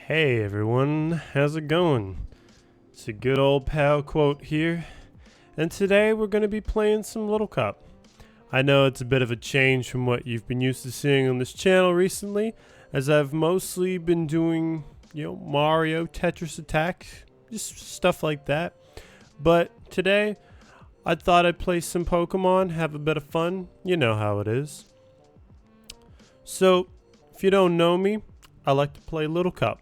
Hey everyone, how's it going? It's a good old pal quote here, and today we're going to be playing some Little Cup. I know it's a bit of a change from what you've been used to seeing on this channel recently, as I've mostly been doing, Mario, Tetris Attack, just stuff like that. But today, I thought I'd play some Pokemon, have a bit of fun, you know how it is. So, if you don't know me, I like to play Little Cup.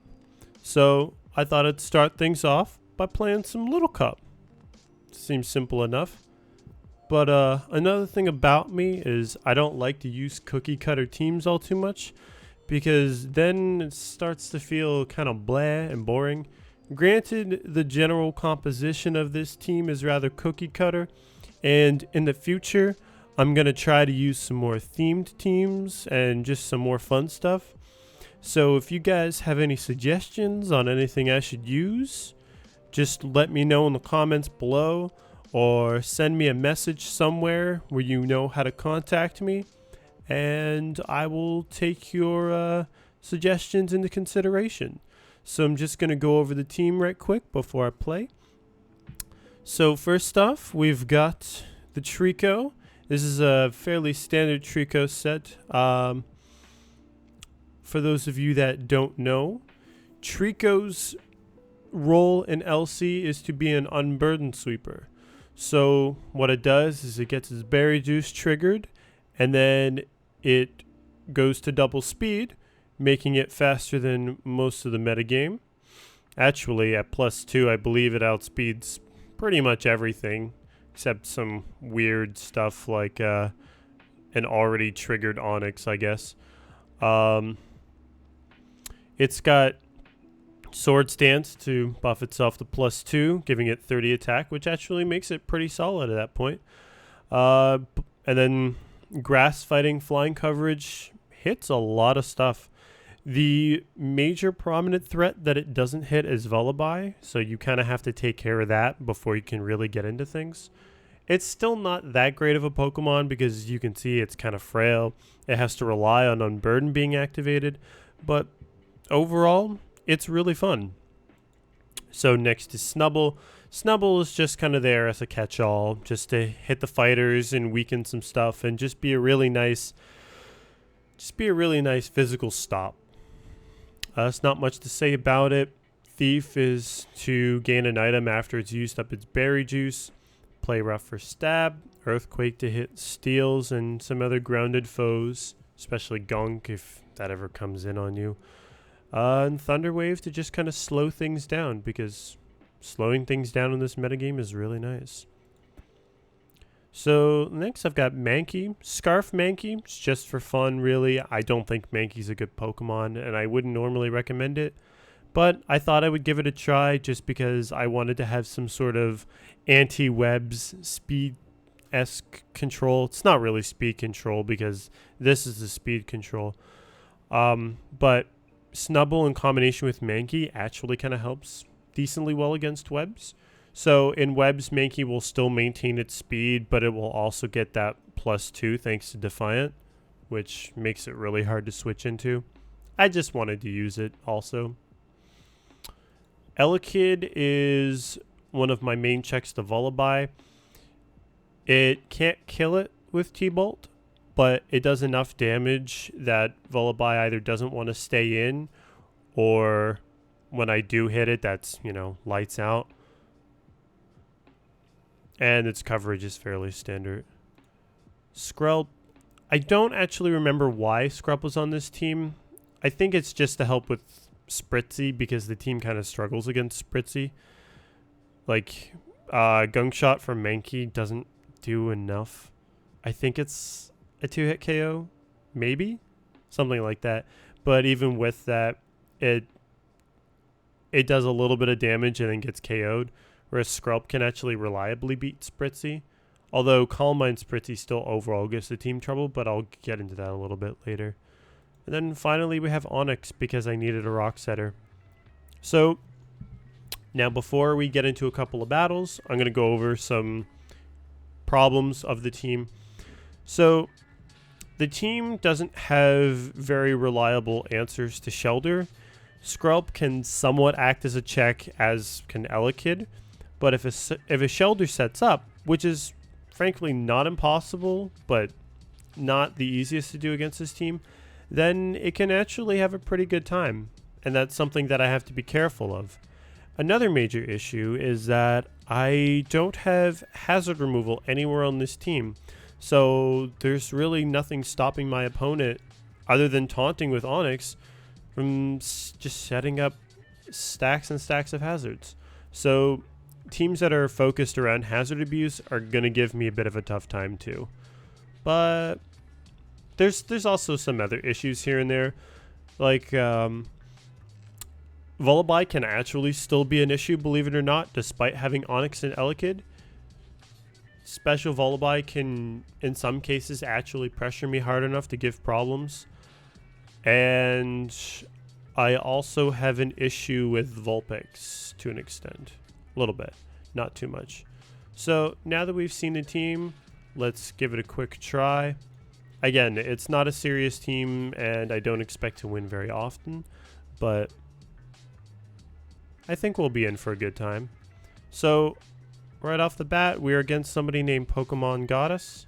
So I thought I'd start things off by playing some Little Cup. Seems simple enough. But another thing about me is I don't like to use cookie cutter teams all too much, because then it starts to feel kind of blah and boring. Granted, the general composition of this team is rather cookie cutter, and in the future I'm going to try to use some more themed teams and just some more fun stuff. So if you guys have any suggestions on anything I should use, just let me know in the comments below, or send me a message somewhere where you know how to contact me, and I will take your suggestions into consideration. So I'm just going to go over the team right quick before I play. So first off, we've got the Trico. This is a fairly standard Trico set. For those of you that don't know, Trico's role in LC is to be an unburdened sweeper. So what it does is it gets its berry juice triggered, and then it goes to double speed, making it faster than most of the metagame. Actually, at +2, I believe it outspeeds pretty much everything, except some weird stuff like an already triggered Onyx, I guess. It's got Sword Stance to buff itself to +2, giving it 30 attack, which actually makes it pretty solid at that point. And then Grass Fighting Flying Coverage hits a lot of stuff. The major prominent threat that it doesn't hit is Vullaby, so you kind of have to take care of that before you can really get into things. It's still not that great of a Pokemon because you can see it's kind of frail. It has to rely on Unburden being activated, but overall, it's really fun. So next is Snubble. Snubble is just kind of there as a catch-all, just to hit the fighters and weaken some stuff, and just be a really nice physical stop. There's not much to say about it. Thief is to gain an item after it's used up its berry juice. Play Rough for stab. Earthquake to hit steals and some other grounded foes, especially Gunk if that ever comes in on you. And Thunder Wave to just kind of slow things down, because slowing things down in this metagame is really nice. So next I've got Mankey. Scarf Mankey. It's just for fun, really. I don't think Mankey's a good Pokemon, and I wouldn't normally recommend it. But I thought I would give it a try just because I wanted to have some sort of anti-webs speed-esque control. It's not really speed control because this is the speed control. But Snubble in combination with Mankey actually kind of helps decently well against webs. So in webs, Mankey will still maintain its speed, but it will also get that +2 thanks to Defiant, which makes it really hard to switch into. I just wanted to use it also. Elekid is one of my main checks to Vullaby. It can't kill it with T-Bolt, but it does enough damage that Vullaby either doesn't want to stay in, or when I do hit it, that's, lights out. And its coverage is fairly standard. Skrelp, I don't actually remember why Skrelp was on this team. I think it's just to help with Spritzy, because the team kind of struggles against Spritzy. Like, Gunk Shot from Mankey doesn't do enough. I think it's a 2-hit KO, maybe? Something like that. But even with that, it does a little bit of damage and then gets KO'd, whereas Skrelp can actually reliably beat Spritzy. Although Calm Mind Spritzy still overall gives the team trouble, but I'll get into that a little bit later. And then finally we have Onyx, because I needed a Rock Setter. So now before we get into a couple of battles, I'm going to go over some problems of the team. So the team doesn't have very reliable answers to Shelter. Skrelp can somewhat act as a check, as can Elekid, but if a Shelter sets up, which is frankly not impossible, but not the easiest to do against this team, then it can actually have a pretty good time, and that's something that I have to be careful of. Another major issue is that I don't have hazard removal anywhere on this team, so there's really nothing stopping my opponent, other than taunting with Onyx, from just setting up stacks and stacks of hazards. So teams that are focused around hazard abuse are going to give me a bit of a tough time too. But there's also some other issues here and there. Like Volibye can actually still be an issue, believe it or not, despite having Onyx and Elekid. Special Volibye can, in some cases, actually pressure me hard enough to give problems. And I also have an issue with Vulpix to an extent. A little bit, not too much. So now that we've seen the team, let's give it a quick try. Again, it's not a serious team, and I don't expect to win very often, but I think we'll be in for a good time. So right off the bat, we're against somebody named Pokemon Goddess.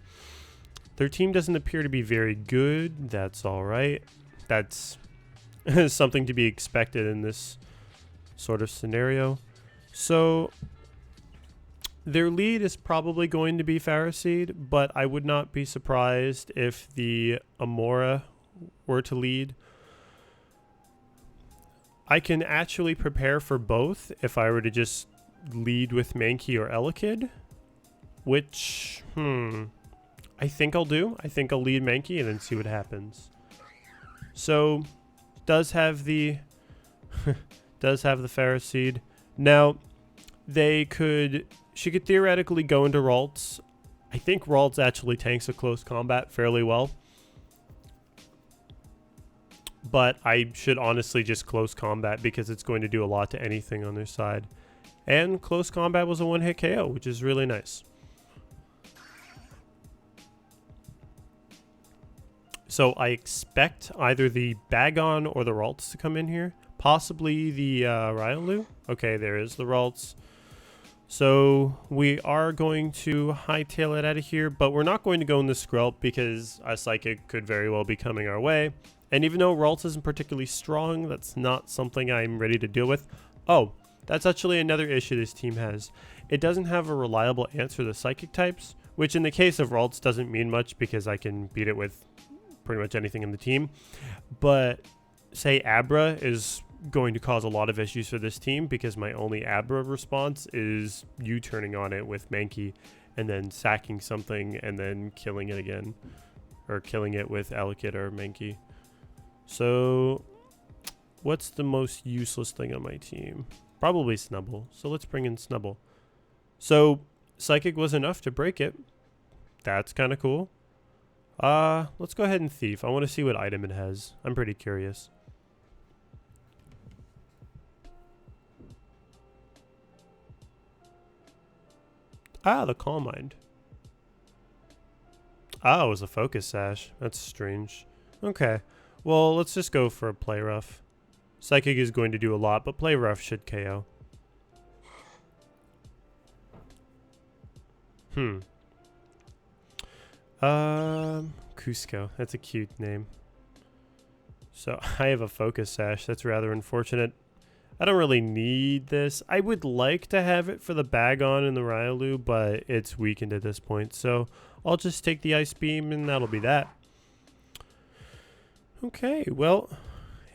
Their team doesn't appear to be very good. That's all right. That's something to be expected in this sort of scenario. So their lead is probably going to be Phariseed, but I would not be surprised if the Amora were to lead. I can actually prepare for both if I were to just lead with Mankey or Elekid, which, I think I'll do. I think I'll lead Mankey and then see what happens. So, does have the Phariseed. Now, she could theoretically go into Ralts. I think Ralts actually tanks a close combat fairly well. But I should honestly just close combat because it's going to do a lot to anything on their side. And close combat was a one-hit KO, which is really nice. So I expect either the Bagon or the Ralts to come in here. Possibly the Riolu. Okay, there is the Ralts. So we are going to hightail it out of here, but we're not going to go in the Skrelp because a Psychic could very well be coming our way. And even though Ralts isn't particularly strong, that's not something I'm ready to deal with. Oh, that's actually another issue this team has. It doesn't have a reliable answer to Psychic types, which in the case of Ralts doesn't mean much because I can beat it with pretty much anything in the team. But say Abra is going to cause a lot of issues for this team because my only Abra response is you turning on it with Mankey and then sacking something and then killing it again, or killing it with Elekid or Mankey. So what's the most useless thing on my team? Probably Snubble. So let's bring in Snubble. So Psychic was enough to break it. That's kind of cool. Let's go ahead and Thief. I want to see what item it has. I'm pretty curious. Ah, the Calm Mind. Ah, it was a Focus Sash. That's strange. Okay. Well, let's just go for a Play Rough. Psychic is going to do a lot, but Play Rough should KO. Cusco. That's a cute name. So I have a Focus Sash. That's rather unfortunate. I don't really need this. I would like to have it for the Bagon and the Riolu, but it's weakened at this point. So I'll just take the Ice Beam and that'll be that. Okay, well,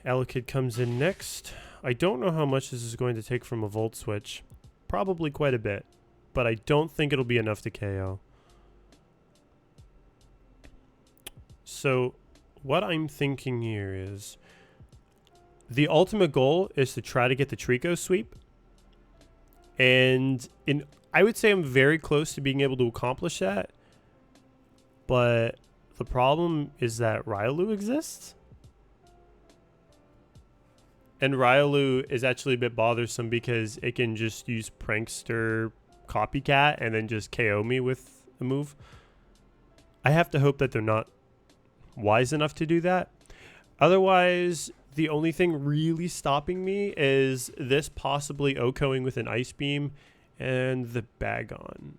Elekid comes in next. I don't know how much this is going to take from a Volt Switch. Probably quite a bit, but I don't think it'll be enough to KO. So what I'm thinking here is the ultimate goal is to try to get the Trico sweep. And I would say I'm very close to being able to accomplish that. But the problem is that Riolu exists. And Riolu is actually a bit bothersome because it can just use Prankster Copycat and then just KO me with a move. I have to hope that they're not wise enough to do that. Otherwise, The only thing really stopping me is this possibly OHKOing with an Ice Beam and the Bagon.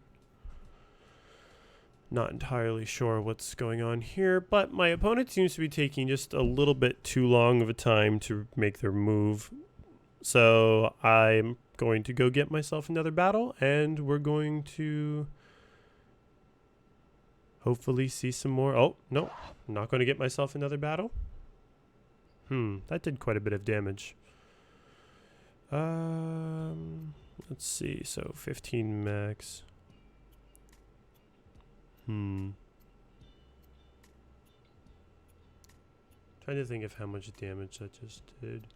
Not entirely sure what's going on here, but my opponent seems to be taking just a little bit too long of a time to make their move. So I'm going to go get myself another battle, and we're going to hopefully see some more. Oh, no, I'm not going to get myself another battle. That did quite a bit of damage. Let's see, so 15 max. Trying to think of how much damage that just did.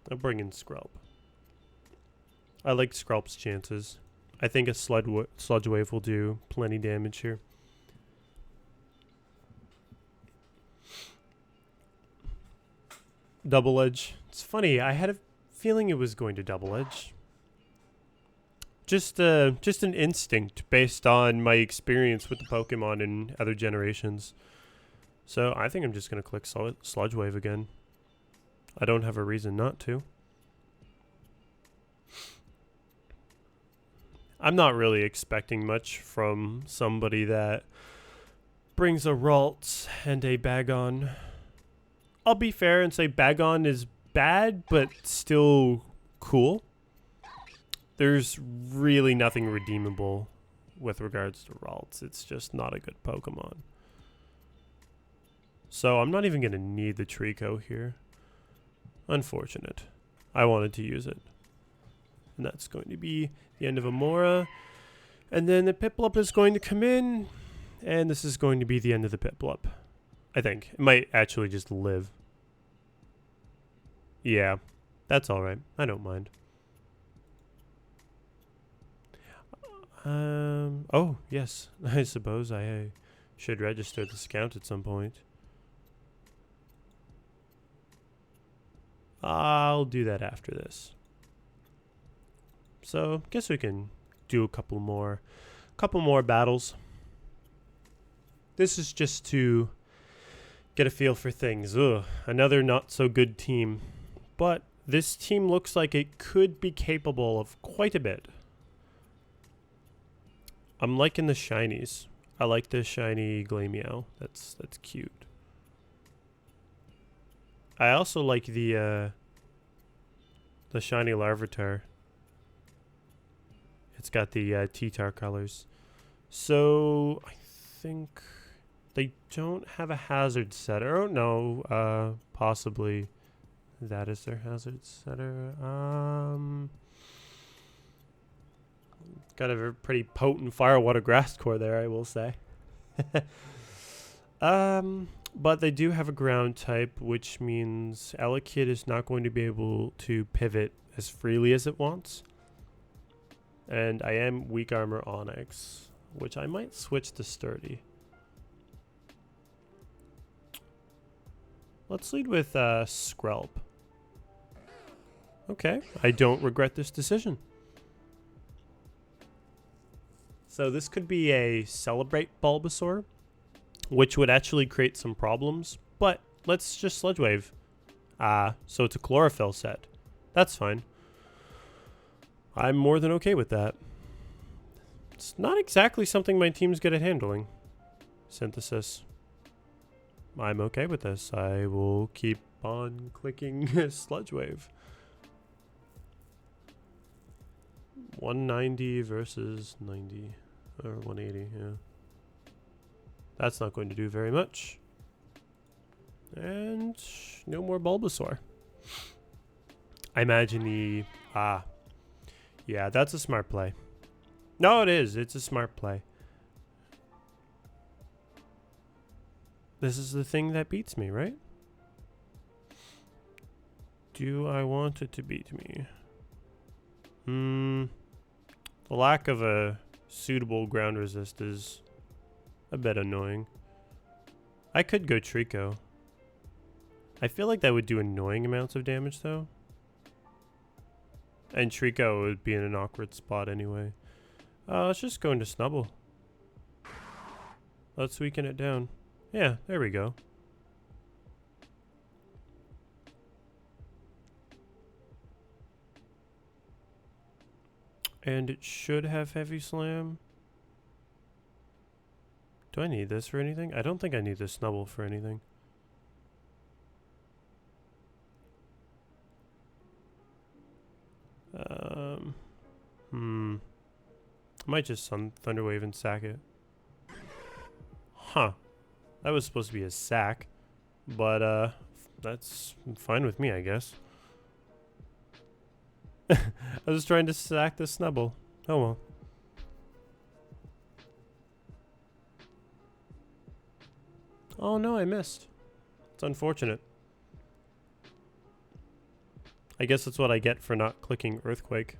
I'll bring in Skrelp. I like Skrelp's chances. I think a Sludge Wave will do plenty damage here. Double Edge. It's funny, I had a feeling it was going to Double Edge. Just an instinct based on my experience with the Pokemon in other generations. So I think I'm just going to click Sludge Wave again. I don't have a reason not to. I'm not really expecting much from somebody that brings a Ralts and a Bagon. I'll be fair and say Bagon is bad, but still cool. There's really nothing redeemable with regards to Ralts. It's just not a good Pokemon. So I'm not even going to need the Trico here. Unfortunate. I wanted to use it. And that's going to be the end of Amora. And then the Piplup is going to come in. And this is going to be the end of the Piplup. I think. It might actually just live. Yeah. That's alright. I don't mind. Oh, yes. I suppose I should register this account at some point. I'll do that after this. So, guess we can do a couple more battles. This is just to get a feel for things. Ugh, another not so good team. But this team looks like it could be capable of quite a bit. I'm liking the shinies. I like the shiny Glameow. That's cute. I also like the shiny Larvitar. It's got the T-Tar colors. So I think they don't have a hazard setter. Oh no, possibly that is their hazard setter. Got a pretty potent Fire Water Grass Core there, I will say. But they do have a ground type, which means Elekid is not going to be able to pivot as freely as it wants. And I am Weak Armor Onyx, which I might switch to Sturdy. Let's lead with Skrelp. Okay, I don't regret this decision. So this could be a Celebrate Bulbasaur, which would actually create some problems, but let's just Sludge Wave. So it's a Chlorophyll set. That's fine. I'm more than okay with that. It's not exactly something my team's good at handling. Synthesis. I'm okay with this. I will keep on clicking Sludge Wave. 190 versus 90. Or 180, yeah. That's not going to do very much. And no more Bulbasaur. I imagine the... yeah, that's a smart play. No, it is. It's a smart play. This is the thing that beats me, right? Do I want it to beat me? The lack of a suitable ground resist is a bit annoying. I could go Trico. I feel like that would do annoying amounts of damage, though. And Trico would be in an awkward spot anyway. Let's just go into Snubble. Let's weaken it down. Yeah, there we go. And it should have heavy slam. Do I need this for anything? I don't think I need this snubble for anything. I might just Thunderwave and sack it. Huh. That was supposed to be a sack. But, that's fine with me, I guess. I was trying to sack the snubble. Oh well. Oh no, I missed. It's unfortunate. I guess that's what I get for not clicking Earthquake.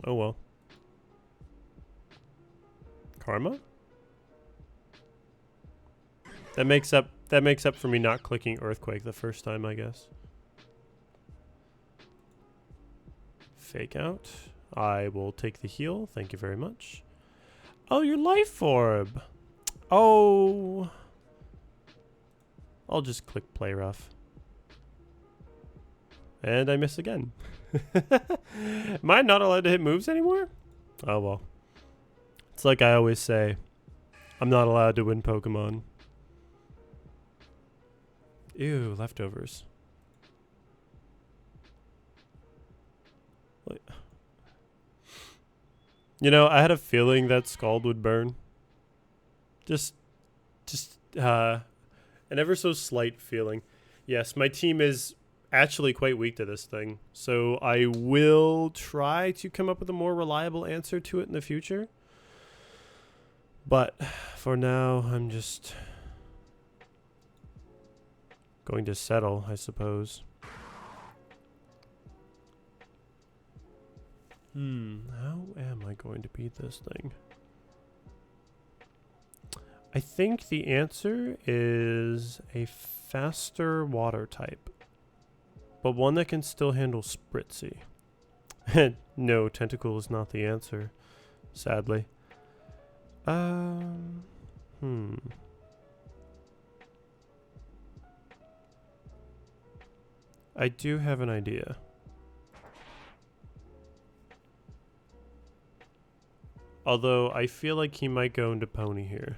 Oh well. Karma? That makes up for me not clicking Earthquake the first time, I guess. Fake out. I will take the heal. Thank you very much. Oh, your life orb. Oh. I'll just click play rough. And I miss again. Am I not allowed to hit moves anymore? Oh well. It's like I always say. I'm not allowed to win Pokemon. Ew, leftovers. You know, I had a feeling that Scald would burn. Just an ever so slight feeling. Yes, my team is actually quite weak to this thing. So I will try to come up with a more reliable answer to it in the future. But for now, I'm just going to settle, I suppose. How am I going to beat this thing? I think the answer is a faster water type, but one that can still handle Spritzy. No, Tentacle is not the answer, sadly. I do have an idea. Although I feel like he might go into Pony here.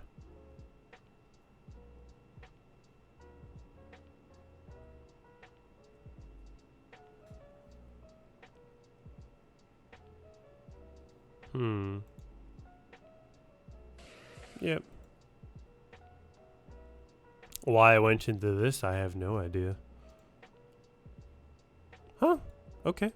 Yep. Why I went into this, I have no idea. Huh. Okay.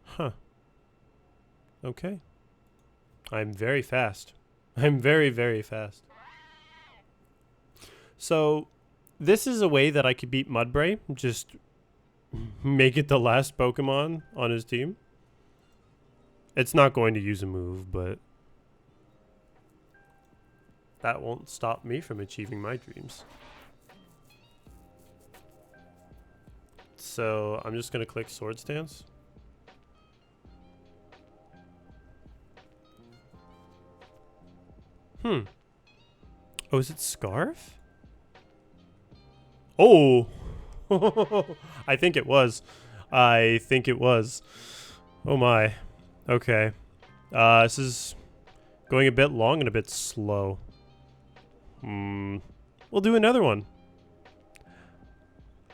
Huh. Okay. I'm very fast. I'm very, very fast. So, this is a way that I could beat Mudbray. Just make it the last Pokemon on his team. It's not going to use a move, but that won't stop me from achieving my dreams. So, I'm just going to click Sword Stance. Oh, is it Scarf? Oh! I think it was. I think it was. Oh my. Okay. This is going a bit long and a bit slow. We'll do another one.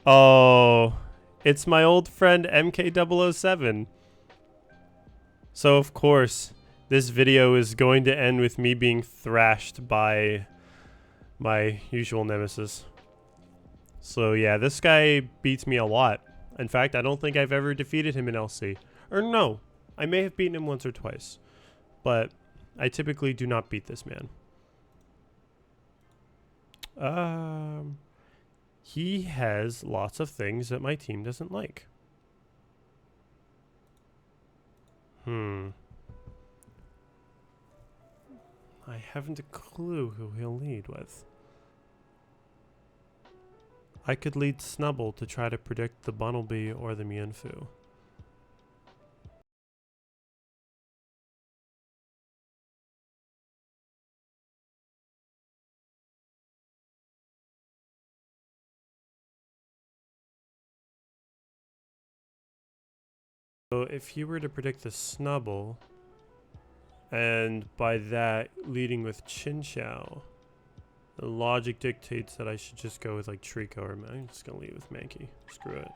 Oh, it's my old friend MK007. So, of course, this video is going to end with me being thrashed by my usual nemesis. So yeah, this guy beats me a lot. In fact, I don't think I've ever defeated him in LC. Or no, I may have beaten him once or twice. But I typically do not beat this man. He has lots of things that my team doesn't like. I haven't a clue who he'll lead with. I could lead Snubble to try to predict the Bunnelby or the Mienfu. So if you were to predict the Snubble, and by that leading with Chinchou, the logic dictates that I should just go with like Trico, or I'm just gonna lead with Mankey. Screw it.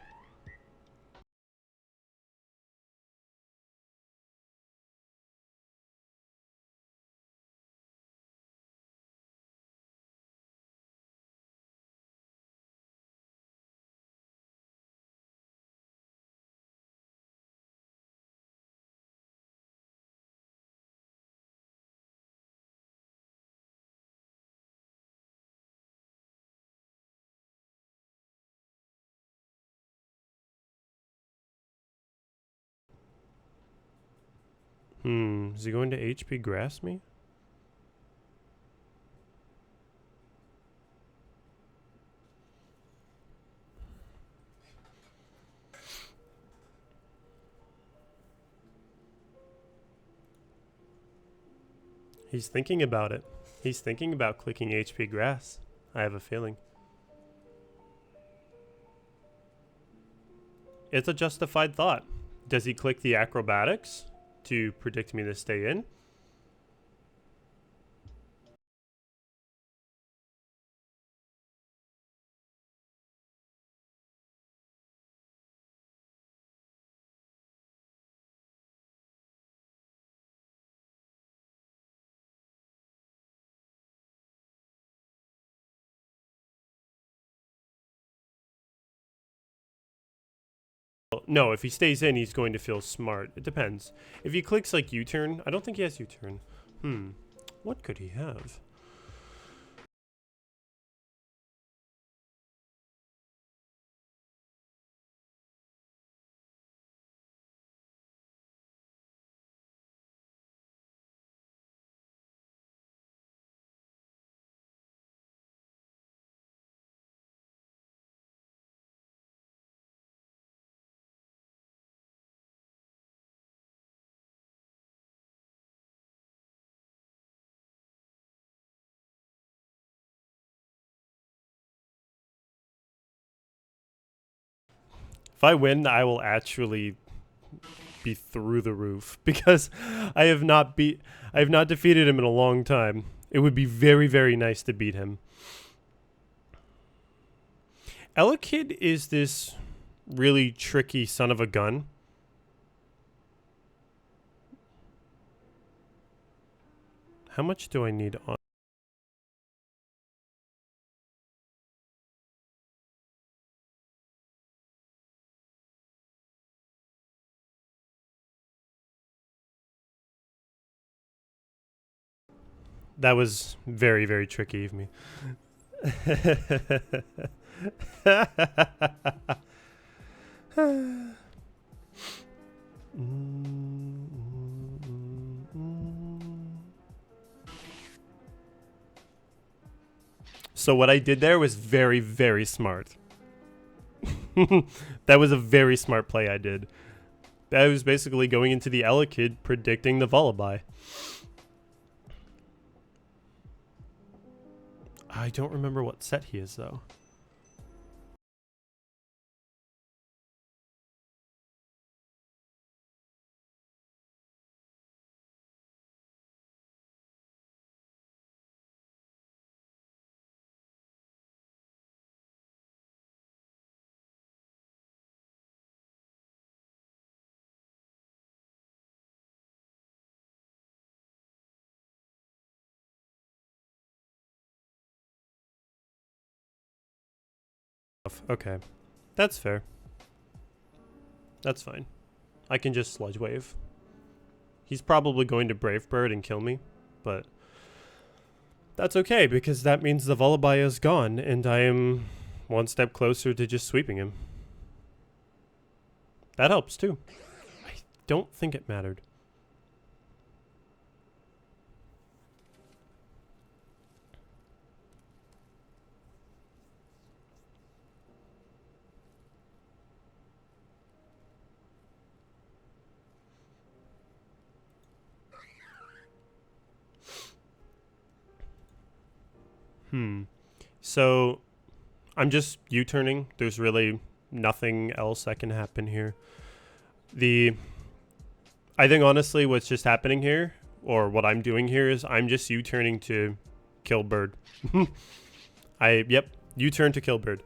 Is he going to HP grass me? He's thinking about it. He's thinking about clicking HP grass. I have a feeling. It's a justified thought. Does he click the acrobatics to predict me to stay in? No, if he stays in, he's going to feel smart. It depends. If he clicks like U-turn, I don't think he has U-turn. What could he have? If I win, I will actually be through the roof because I have not defeated him in a long time. It would be very, very nice to beat him. Elekid is this really tricky son of a gun. How much do I need on? That was very, very tricky of me. So what I did there was very, very smart. That was a very smart play I did. I was basically going into the Elekid predicting the Vullaby. I don't remember what set he is, though. Okay. That's fair. That's fine. I can just Sludge Wave. He's probably going to Brave Bird and kill me, but that's okay because that means the Vullaby is gone and I am one step closer to just sweeping him. That helps too. I don't think it mattered. So I'm just U-turning. There's really nothing else that can happen here. I think honestly what's just happening here, or what I'm doing here, is I'm just U-turning to kill bird. U-turn to kill bird.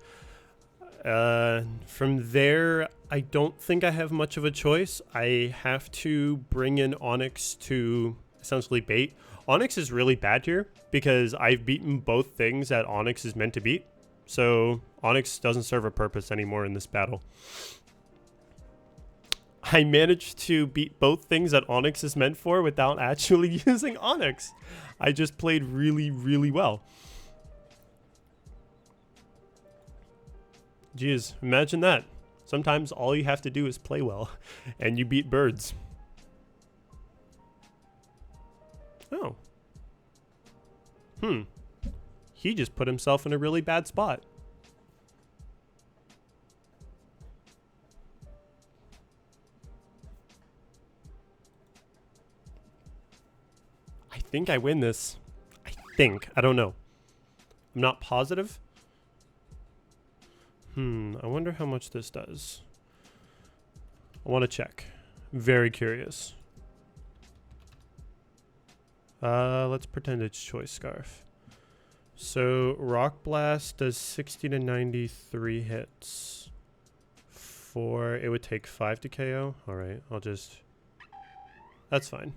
From there, I don't think I have much of a choice. I have to bring in Onyx to essentially bait. Onyx is really bad here because I've beaten both things that Onyx is meant to beat. So Onyx doesn't serve a purpose anymore in this battle. I managed to beat both things that Onyx is meant for without actually using Onyx. I just played really, really well. Jeez, imagine that. Sometimes all you have to do is play well, and you beat birds. Oh. He just put himself in a really bad spot. I think I win this. I think. I don't know. I'm not positive. I wonder how much this does. I want to check. Very curious. Let's pretend it's Choice Scarf. So Rock Blast does 60 to 93 hits. It would take 5 to KO. All right, I'll just... That's fine.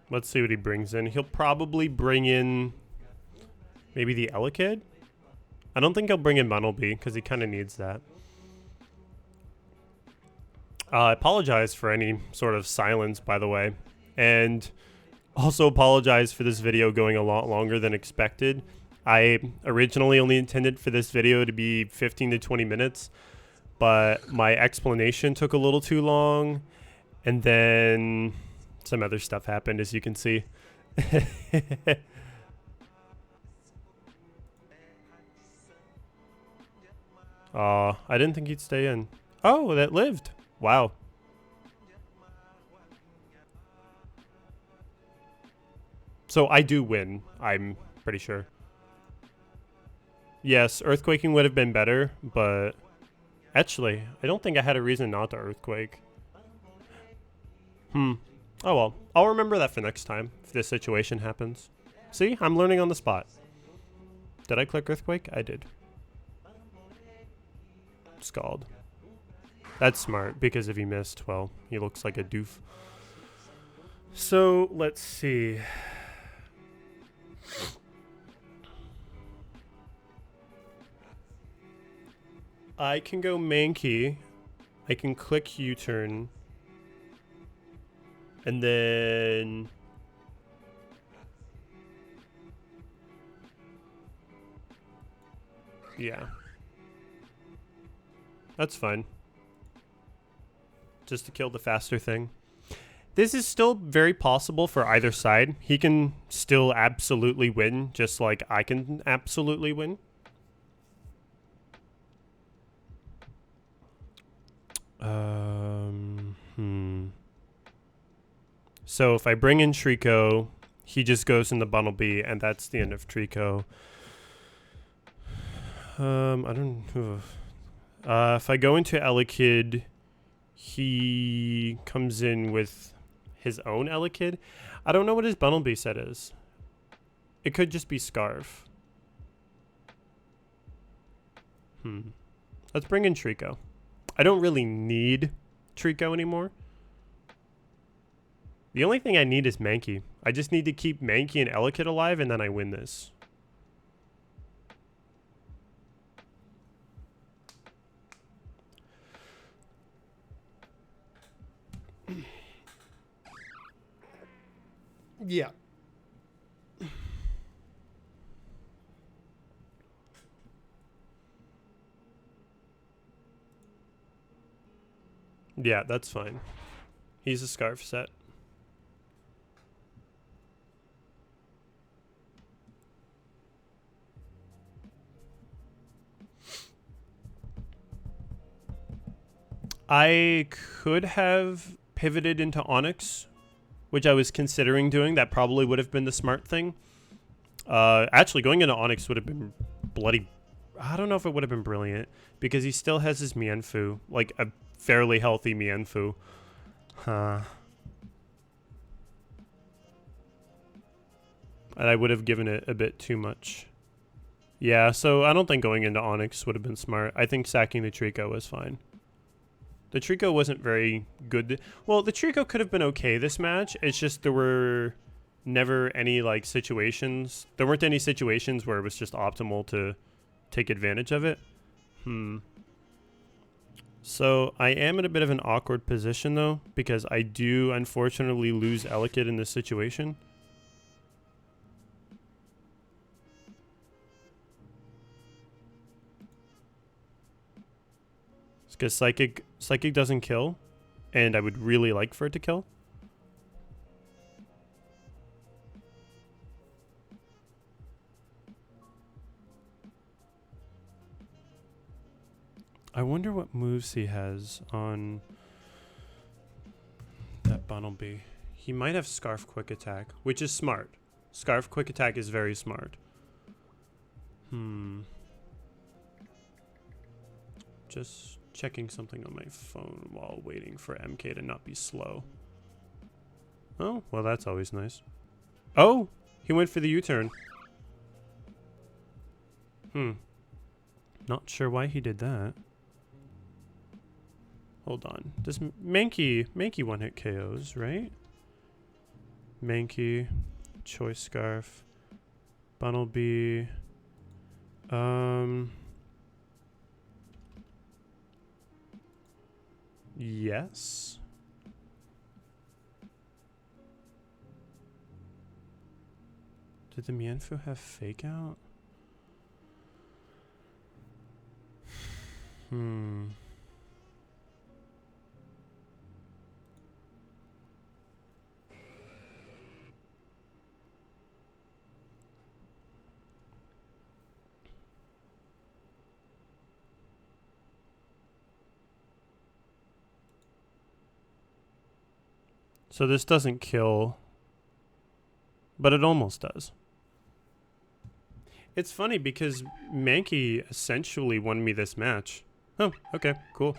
Let's see what he brings in. He'll probably bring in maybe the Elekid. I don't think he'll bring in Bunnelby because he kind of needs that. I apologize for any sort of silence, by the way. And also apologize for this video going a lot longer than expected. I originally only intended for this video to be 15 to 20 minutes, but my explanation took a little too long, and then some other stuff happened, as you can see. I didn't think he'd stay in. Oh, that lived. Wow. So I do win, I'm pretty sure. Yes, earthquaking would have been better, but actually, I don't think I had a reason not to earthquake. Oh well, I'll remember that for next time if this situation happens. See, I'm learning on the spot. Did I click earthquake? I did. Scald. That's smart, because if he missed, well, he looks like a doof. So, let's see. I can go Mankey. I can click U-turn. And then... yeah. That's fine. Just to kill the faster thing. This is still very possible for either side. He can still absolutely win, just like I can absolutely win. So if I bring in Trico, he just goes in the Bunnelby, and that's the end of Trico. I don't know. If I go into Elekid, he comes in with his own Elekid. I don't know what his Bunnelby set is. It could just be Scarf. Let's bring in Trico. I don't really need Trico anymore. The only thing I need is Mankey. I just need to keep Mankey and Elekid alive, and then I win this. Yeah. Yeah, that's fine. He's a scarf set. I could have pivoted into Onyx, which I was considering doing. That probably would have been the smart thing. Actually, going into Onyx would have been bloody... I don't know if it would have been brilliant, because he still has his Mienfoo, like a fairly healthy Mienfoo. And I would have given it a bit too much. Yeah, so I don't think going into Onyx would have been smart. I think sacking the Trico was fine. The Trico wasn't very good. Well, the Trico could have been okay this match. It's just there were never any, like, situations. There weren't any situations where it was just optimal to take advantage of it. So I am in a bit of an awkward position, though, because I do, unfortunately, lose Elekid in this situation. Because Psychic doesn't kill, and I would really like for it to kill. I wonder what moves he has on that Bunnelby. He might have Scarf Quick Attack, which is smart. Scarf Quick Attack is very smart. Just checking something on my phone while waiting for MK to not be slow. Oh, well, that's always nice. Oh, he went for the U-turn. Not sure why he did that. Hold on. Does Mankey one-hit KOs, right? Mankey, Choice Scarf, Bunnelby. Yes. Did the Mienfoo have Fake Out? So this doesn't kill, but it almost does. It's funny because Mankey essentially won me this match. Oh, okay, cool.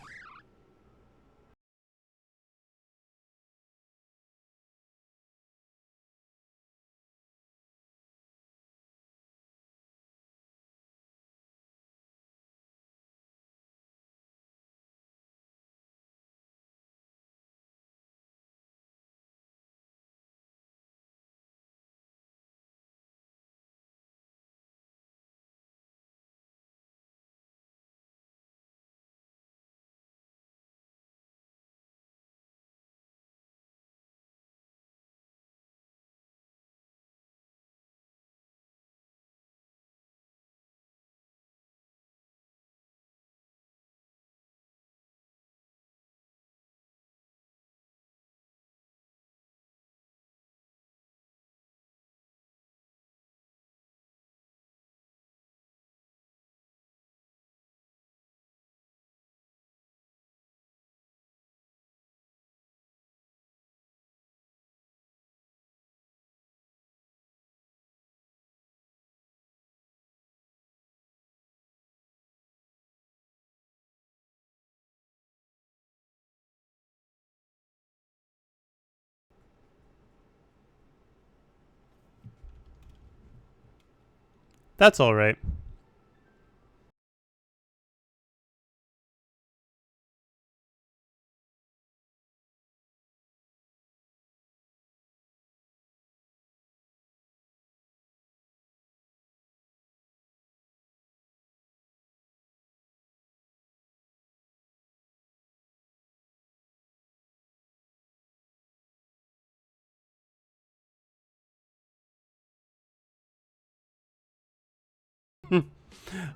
That's all right.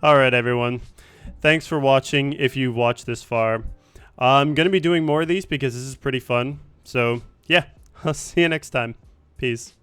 All right, everyone. Thanks for watching if you've watched this far. I'm going to be doing more of these because this is pretty fun. So, yeah, I'll see you next time. Peace.